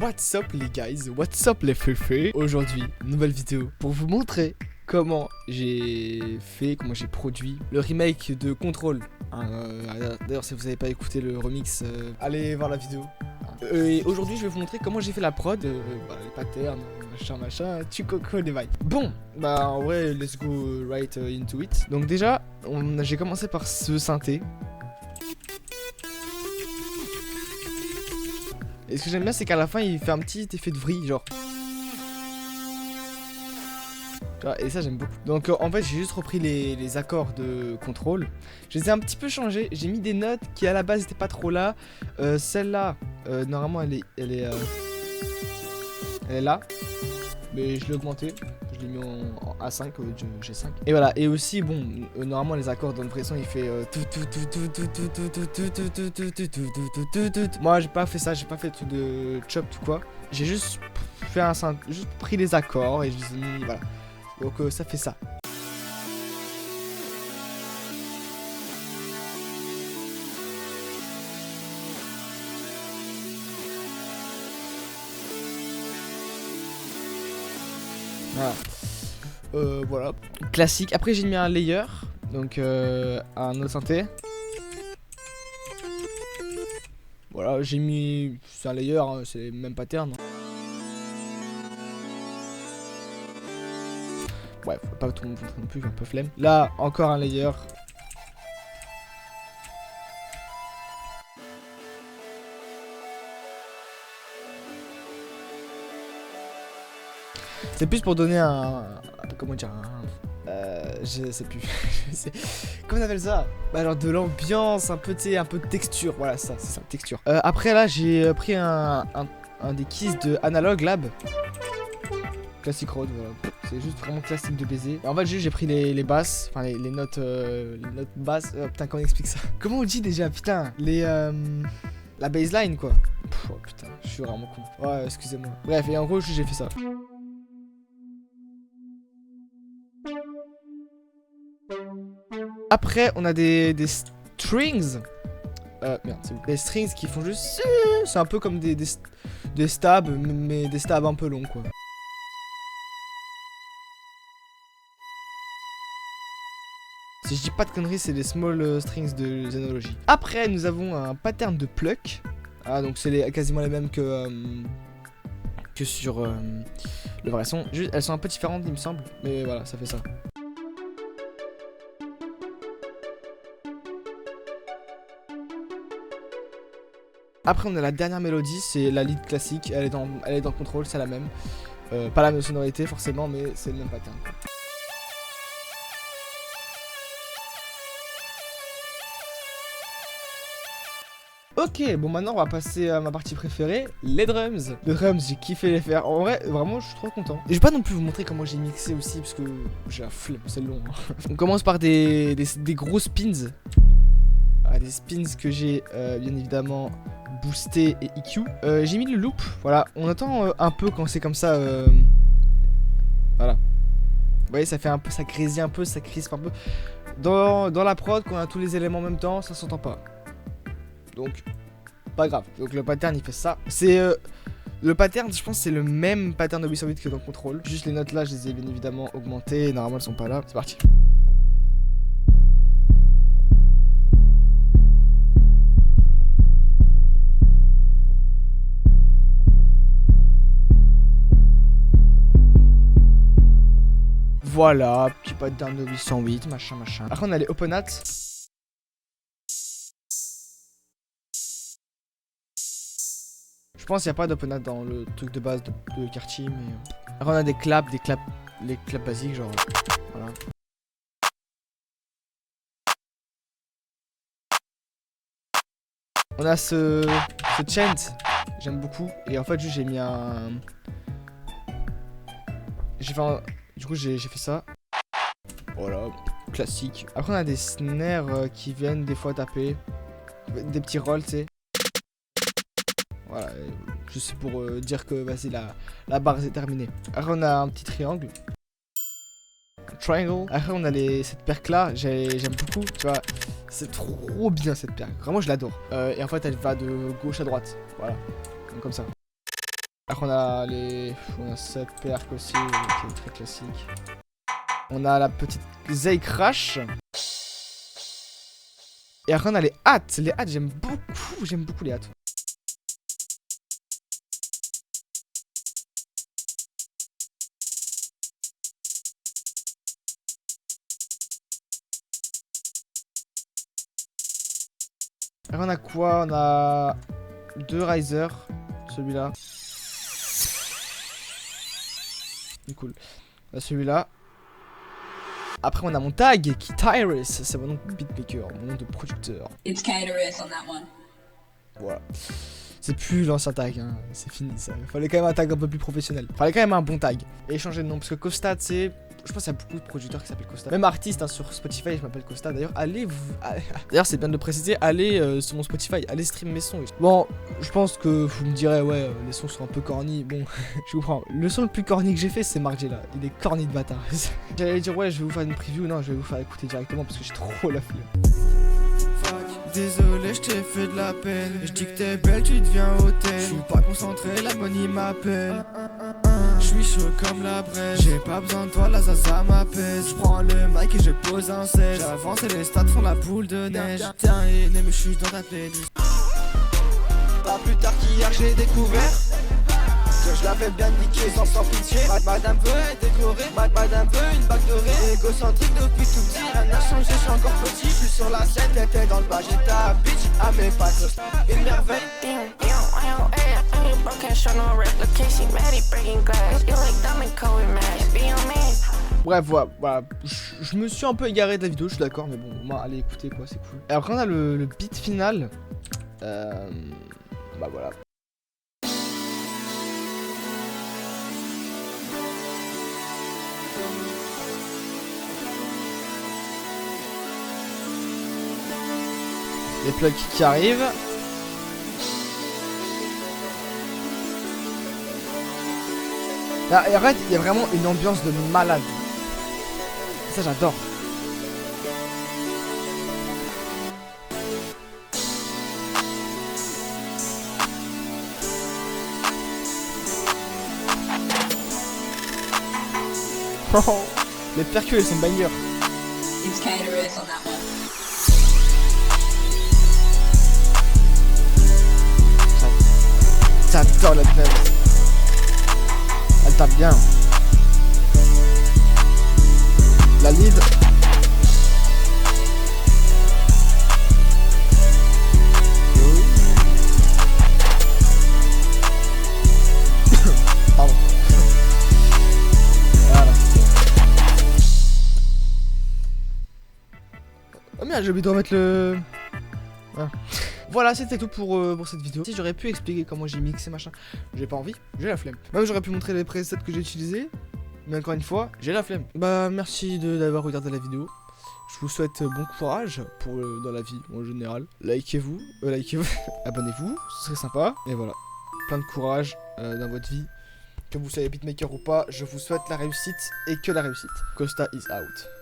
What's up les guys, what's up les féfés. Aujourd'hui, nouvelle vidéo pour vous montrer comment j'ai fait, comment j'ai produit le remake de Control. D'ailleurs si vous n'avez pas écouté le remix, allez voir la vidéo. Et aujourd'hui je vais vous montrer comment j'ai fait la prod, les patterns, machin, tu coco des vibes. Bon, bah en vrai let's go right into it. Donc déjà, j'ai commencé par ce synthé. Et ce que j'aime bien c'est qu'à la fin il fait un petit effet de vrille genre. Et ça j'aime beaucoup. Donc en fait j'ai juste repris les accords de Control. Je les ai un petit peu changés. J'ai mis des notes qui à la base n'étaient pas trop là. Celle-là, normalement elle est là. Mais je l'ai augmenté. Je l'ai mis en A5 au lieu de G5. Et voilà. Et aussi bon, normalement les accords dans le vrai son il fait Moi j'ai pas fait ça. J'ai pas fait tout de chop tout quoi. J'ai juste fait juste pris les accords et je les ai mis voilà. Donc ça fait ça. Voilà. Voilà. Classique. Après j'ai mis un layer. Donc un autre synthé. Voilà, j'ai mis. C'est un layer, hein, c'est le même pattern. Ouais, faut pas tout le monde non plus, un peu flemme. Là, encore un layer. C'est plus pour donner comment dire je sais plus. Comment on appelle ça? Bah genre de l'ambiance, un peu de texture. Voilà, ça, c'est ça, texture. Après là, j'ai pris un des keys de Analog Lab. Classic Road, voilà. C'est juste vraiment classique de baiser. Et en fait, j'ai pris les basses, enfin les notes basses. Putain, comment on explique ça? Comment on dit déjà? Putain, la baseline quoi. Oh putain, je suis vraiment con. Ouais, excusez-moi. Bref, et en gros, j'ai fait ça. Après, on a des strings. Merde, c'est bon. Des strings qui font juste. C'est un peu comme des stabs, mais des stabs un peu longs quoi. Si je dis pas de conneries, c'est les small strings de Xenology. Après, nous avons un pattern de pluck. Ah, donc c'est quasiment les mêmes que sur le vrai son. Juste, elles sont un peu différentes, il me semble. Mais voilà, ça fait ça. Après, on a la dernière mélodie, c'est la lead classique. Elle est dans Control, c'est la même. Pas la même sonorité forcément, mais c'est le même pattern. Ok, bon maintenant on va passer à ma partie préférée, les drums. Les drums, j'ai kiffé les faire. En vrai, vraiment, je suis trop content. Et je vais pas non plus vous montrer comment j'ai mixé aussi, parce que j'ai la flemme, c'est long. Hein. On commence par des gros spins. Ah, des spins que j'ai bien évidemment boosté et EQ. J'ai mis le loop, voilà. On entend un peu quand c'est comme ça. Voilà. Vous voyez, ça fait un peu, ça grésille un peu, ça crispe un peu. Dans la prod, quand on a tous les éléments en même temps, ça s'entend pas. Donc, pas grave. Donc le pattern il fait ça. C'est le pattern, je pense c'est le même pattern de 808 que dans Control. Juste les notes là, je les ai bien évidemment augmentées. Normalement elles sont pas là. C'est parti. Voilà, petit pattern de 808, machin. Après on a les open hats. Je pense qu'il n'y a pas d'open hat dans le truc de base de Karchi, mais. Après on a des claps, les claps basiques, genre. Voilà. On a ce chant, j'aime beaucoup. Et en fait, juste j'ai mis un. Du coup, j'ai fait ça. Voilà, classique. Après, on a des snares qui viennent des fois taper. Des petits rolls, tu sais. Voilà, juste pour dire que vas-y, la barre est terminée. Après, on a un petit triangle. Triangle. Après, on a cette perque là, j'aime beaucoup, tu vois. C'est trop bien cette perque. Vraiment, je l'adore. Et en fait, elle va de gauche à droite. Voilà. Donc, comme ça. Après on a cette perk aussi, qui est très classique. On a la petite Zay Crash. Et après on a les hâtes. Les hâtes, j'aime beaucoup les hâtes. Après on a quoi? On a 2 Riser, celui-là. C'est cool. Celui-là. Après on a mon tag qui Tyrus, c'est mon nom de beatmaker, mon nom de producteur. It's Tyrus on that one. Voilà. C'est plus l'ancien tag, hein. C'est fini ça. Il fallait quand même un tag un peu plus professionnel. Il fallait quand même un bon tag. Et changer de nom, parce que Costa, c'est... Je pense qu'il y a beaucoup de producteurs qui s'appellent Costa. Même artiste hein, sur Spotify, je m'appelle Costa. D'ailleurs, D'ailleurs, c'est bien de le préciser, allez sur mon Spotify, allez stream mes sons. Bon, je pense que vous me direz, ouais, les sons sont un peu corny. Bon, je comprends. Le son le plus corny que j'ai fait, c'est Margiela. Il est corny de bâtard. J'allais dire, ouais, je vais vous faire une preview. Non, je vais vous faire écouter directement parce que j'ai trop la flemme. Désolé, je t'ai fait de la peine. Je dis que t'es belle, tu deviens hôtel. Je suis pas concentré, la money m'appelle. Je suis chaud comme la braise. J'ai pas besoin de toi, la zaza m'apaise. Je prends le mic et je pose un 16. J'avance et les stats font la boule de neige. Tiens, mais je suis dans ta playlist. Pas plus tard qu'hier, j'ai découvert que je l'avais bien niqué sans pitié. Madame veut être décorée, madame veut une bague dorée. Égocentrique depuis tout petit, rien n'a changé, je suis encore petit. Je suis sur la scène, t'étais dans le bas, j'étais à bitch, à mes pattes. Une merveille. Bref, voilà. Je me suis un peu égaré de la vidéo, je suis d'accord, mais bon, bah, allez écouter quoi, c'est cool. Et après on a le beat final. Bah voilà. Les plugs qui arrivent. Là, et arrête, il y a vraiment une ambiance de malade. Ça, j'adore. Les percus, elles sont bangers. It's Tyrus on that one. J'adore la drum. Elle tape bien. La lead. Pardon. Voilà. Oh merde, j'ai oublié de remettre le... Voilà. Voilà, c'était tout pour cette vidéo. Si j'aurais pu expliquer comment j'ai mixé machin, j'ai pas envie, j'ai la flemme. Même j'aurais pu montrer les presets que j'ai utilisés, mais encore une fois, j'ai la flemme. Bah merci d'avoir regardé la vidéo. Je vous souhaite bon courage dans la vie en général. Likez-vous, abonnez-vous, ce serait sympa. Et voilà, plein de courage dans votre vie. Que vous soyez beatmaker ou pas, je vous souhaite la réussite et que la réussite. Costa is out.